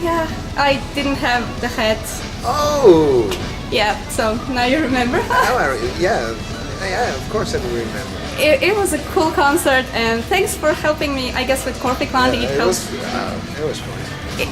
Yeah, I didn't have the hat. Oh! Yeah, so now you remember. Yeah, of course I do remember. It was a cool concert, and thanks for helping me, I guess, with Korpikland. It was funny.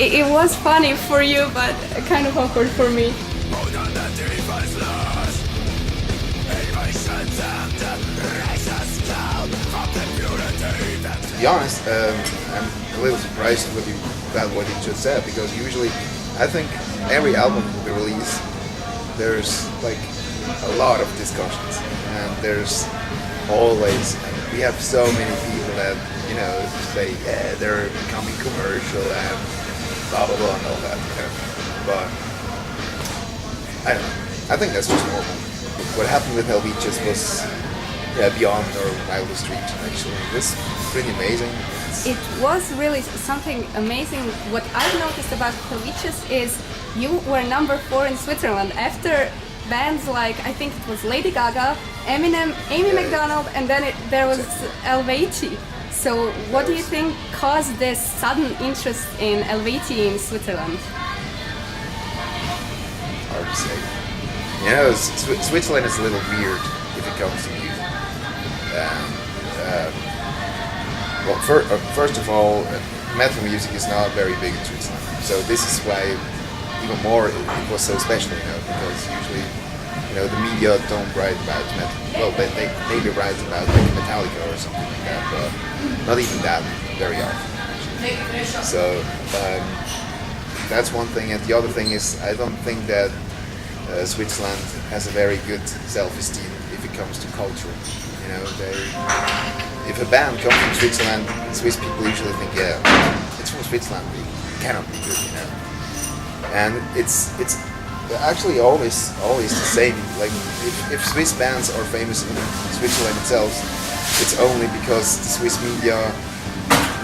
It was funny for you, but kind of awkward for me. To be honest, I'm a little surprised about what you just said, because usually I think every album we release, there's like a lot of discussions, and there's always, we have so many people that, you know, say, yeah, they're becoming commercial and blah blah blah and all that, you know. But I don't know, I think that's just normal. What happened with Eluveitie was beyond our wildest dreams, actually. It was pretty amazing. It was really something amazing. What I've noticed about Eluveitie is you were number 4 in Switzerland after bands like, I think it was Lady Gaga, Eminem, Amy McDonald, and then there was Eluveitie. So what do you think caused this sudden interest in Eluveitie in Switzerland? Hard to say. You know, Switzerland is a little weird if it comes to music. Well, first of all, metal music is not very big in Switzerland. So this is why even more it was so special, you know, because usually, you know, the media don't write about metal. Well, they maybe write about like Metallica or something like that, but not even that very often, actually. So that's one thing, and the other thing is I don't think that Switzerland has a very good self-esteem if it comes to culture. You know, if a band comes from Switzerland, Swiss people usually think, yeah, it's from Switzerland, it cannot be good, you know. And it's actually always the same. Like if Swiss bands are famous in Switzerland itself, it's only because the Swiss media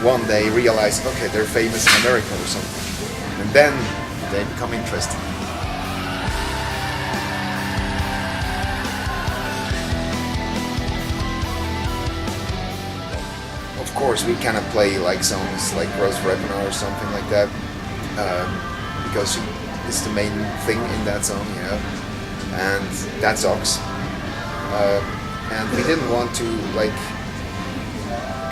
one day realize, okay, they're famous in America or something, and then they become interesting. Of course, we cannot play like songs like Rose Ivana or something like that, because she is the main thing in that song, you know, and that sucks. And we didn't want to like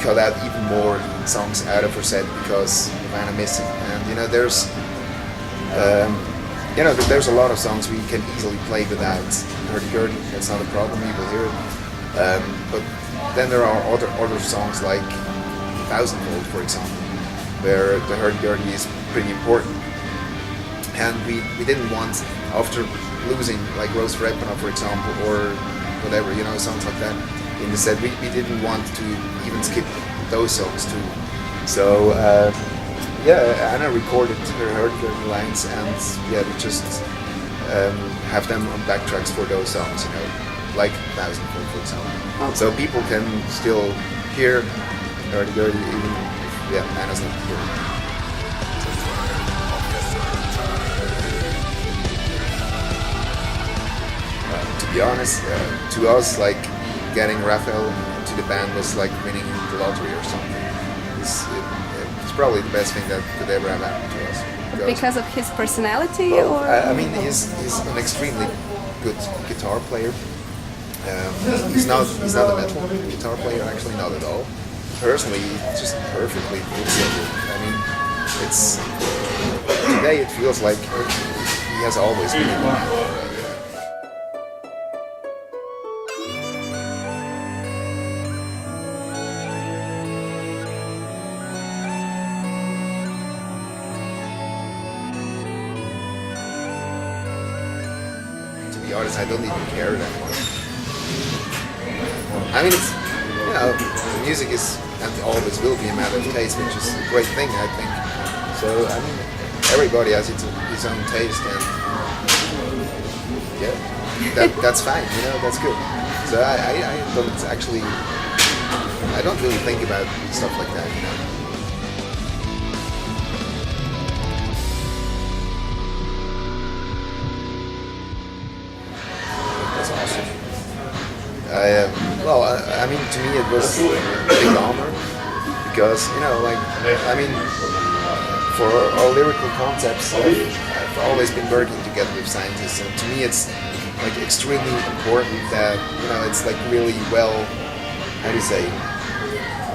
cut out even more songs out of her set because Ivana missing. And you know, there's a lot of songs we can easily play without hurdy-gurdy. That's not a problem. You will hear it. But then there are other songs like Thousandfold, for example, where the hurdy-gurdy is pretty important. And we didn't want, after losing like Rose Ivana, for example, or whatever, you know, songs like that in the set, we didn't want to even skip those songs too. So Anna recorded her hurdy-gurdy lines, and we just have them on backtracks for those songs, you know, like Thousandfold, for example. Oh. So people can still hear hurdy-gurdy even if Anna's not here. To be honest, to us, like getting Raphael into the band was like winning the lottery or something. It's probably the best thing that could ever have happened to us. Because of his personality, well, or? I mean, he's an extremely good guitar player. He's not a metal guitar player, actually, not at all. Personally, just perfectly fits in. I mean, today it feels like he has always been in the band. To be honest, I don't even care that much. I mean, it's, you know, the music is and always will be a matter of taste, which is a great thing, I think. So, I mean, everybody has his own taste, and that's fine, you know, that's good. So I don't actually, I don't really think about stuff like that, you know. That's awesome. I mean, to me it was a big honor, because, you know, like, I mean, for our lyrical concepts, I've always been working together with scientists, and to me it's like extremely important that, you know, it's like really well, how do you say,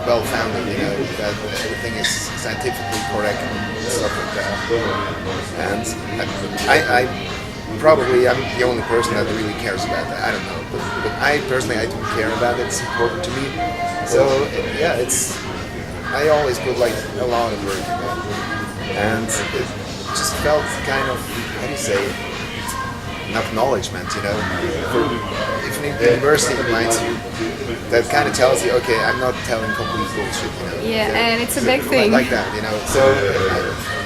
well founded, you know, that everything is scientifically correct and stuff like that. And I probably I'm the only person that really cares about that. I don't know, but I personally I do care about it. It's important to me. So yeah, I always put like a lot of work in that, and it just felt kind of, how do you say, an acknowledgement, you know. If an university invites you, that kind of tells you, okay, I'm not telling complete bullshit, you know. Yeah, and it's a big thing. Like that, you know. So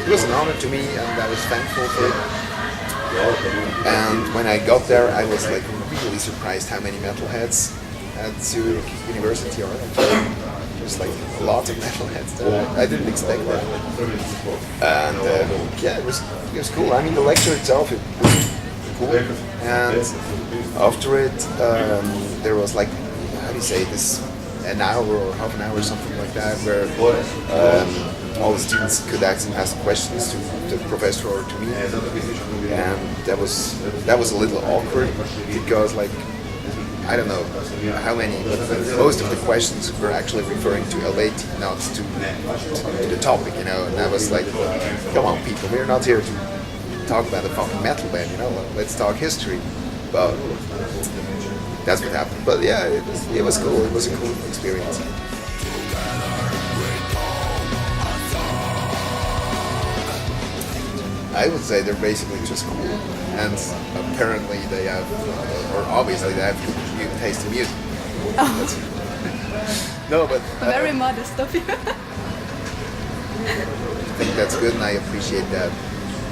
it was an honor to me, and I was thankful for it. And when I got there, I was like really surprised how many metalheads at Zurich University are. There's like a lot of metalheads there. I didn't expect that. And yeah, it was cool. I mean, the lecture itself, it was cool. And after it, there was like, how do you say this, an hour or half an hour or something like that, where all the students could actually ask questions to the professor or to me. And that was a little awkward because, like, I don't know how many, but most of the questions were actually referring to Eluveitie, not to the topic, you know. And I was like, come on, people, we're not here to talk about a fucking metal band, you know. Let's talk history. But that's what happened. But yeah, it was cool. It was a cool experience. I would say they're basically just cool, and apparently they have, or obviously they have good taste in music. Oh. No, but very modest of you. I think that's good, and I appreciate that.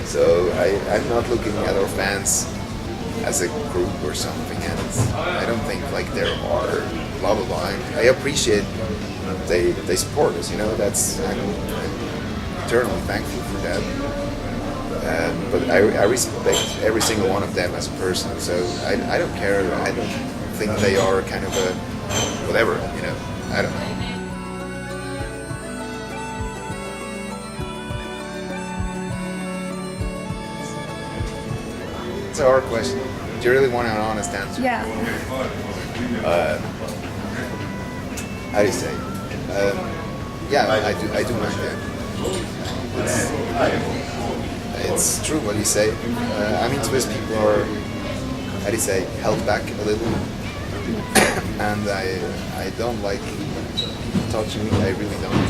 So I'm not looking at our fans as a group or something, and I don't think like there are blah blah blah. I appreciate they support us, you know. I'm eternally thankful for that. But I respect every single one of them as a person, so I don't care. I don't think they are kind of a whatever, you know. I don't know. It's a hard question. Do you really want an honest answer? Yeah. How do you say? Yeah, I do mind that. It's true what you say. I mean, Swiss people are, how do you say, held back a little, and I don't like people touching me. I really don't.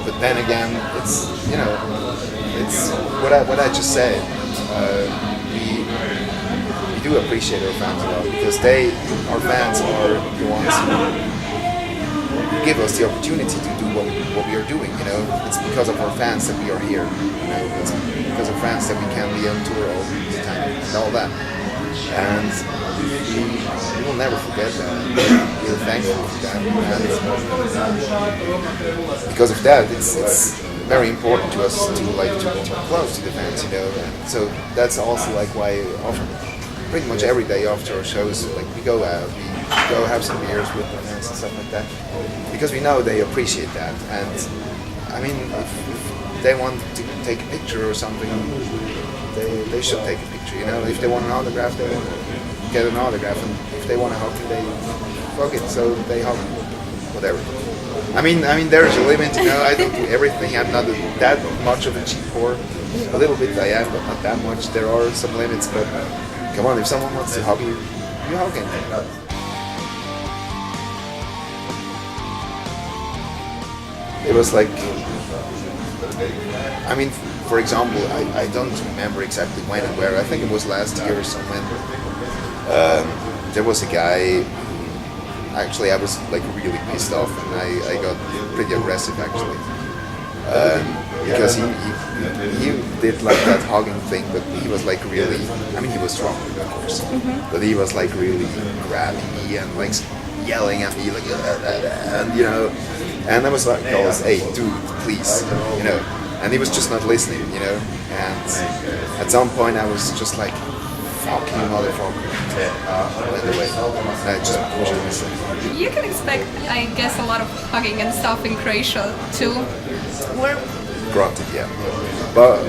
But then again, it's, you know, it's what I just said. We do appreciate our fans a lot because our fans are the ones who give us the opportunity to do what we are doing, you know. It's because of our fans that we are here, you know. It's because of fans that we can be on tour all the time and all that. And we will never forget that. We're thankful for that. And because of that, it's very important to us to be close to the fans, you know. And so that's also like why pretty much every day after our shows, like we go out, we go have some beers with the fans and stuff like that, because we know they appreciate that. And I mean, if they want to take a picture or something, they should take a picture, you know. If they want an autograph, they want to get an autograph, and if they want to hug you, they fuck it, so they hug you, whatever. I mean, there's a limit, you know. I don't do everything. I'm not that much of a cheap whore. A little bit I am, but not that much. There are some limits, but come on, if someone wants to hug you, you hug him. It was like, I mean, for example, I don't remember exactly when and where. I think it was last year or somewhere. There was a guy. Actually, I was like really pissed off, and I got pretty aggressive actually, because he did like that hugging thing, but he was like really. I mean, he was drunk, of course, but he was like really grabbing me and like yelling at me, like, and you know, and I was like, hey, dude, please, you know, and he was just not listening, you know, and at some point I was just like, fuck you, motherfucker. By the way, I just pushed him aside. You can expect, I guess, a lot of hugging and stuff in Croatia too. Granted, yeah. But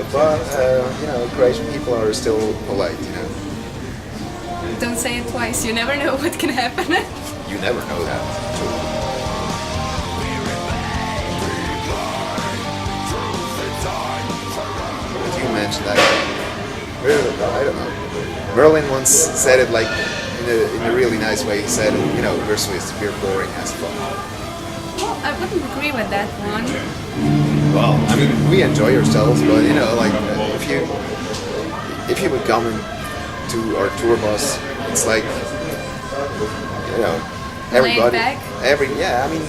you know, Croatian people are still polite, you know. Don't say it twice, you never know what can happen. You never know that. You mentioned that. I don't know. Merlin once said it like in a really nice way. He said, you know, we're Swiss, we're boring as fuck. Well, I wouldn't agree with that one. Well, I mean, we enjoy ourselves, but you know, like if you would come to our tour bus, it's like, you know, everybody, I mean,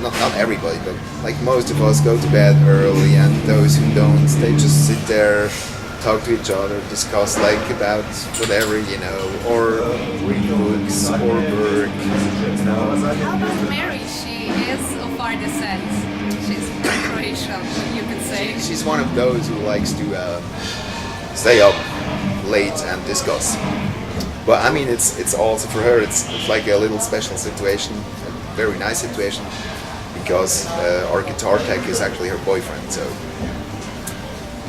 not everybody, but like most of us go to bed early, and those who don't, they just sit there, talk to each other, discuss like about whatever, you know, or read books or work, you know. How about Mary? She is of our descent. She's Croatian, you could say. She's one of those who likes to stay up late and discuss. But I mean, it's also for her. It's like a little special situation, a very nice situation, because our guitar tech is actually her boyfriend. So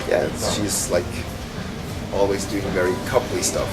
yeah, she's like always doing very coupley stuff.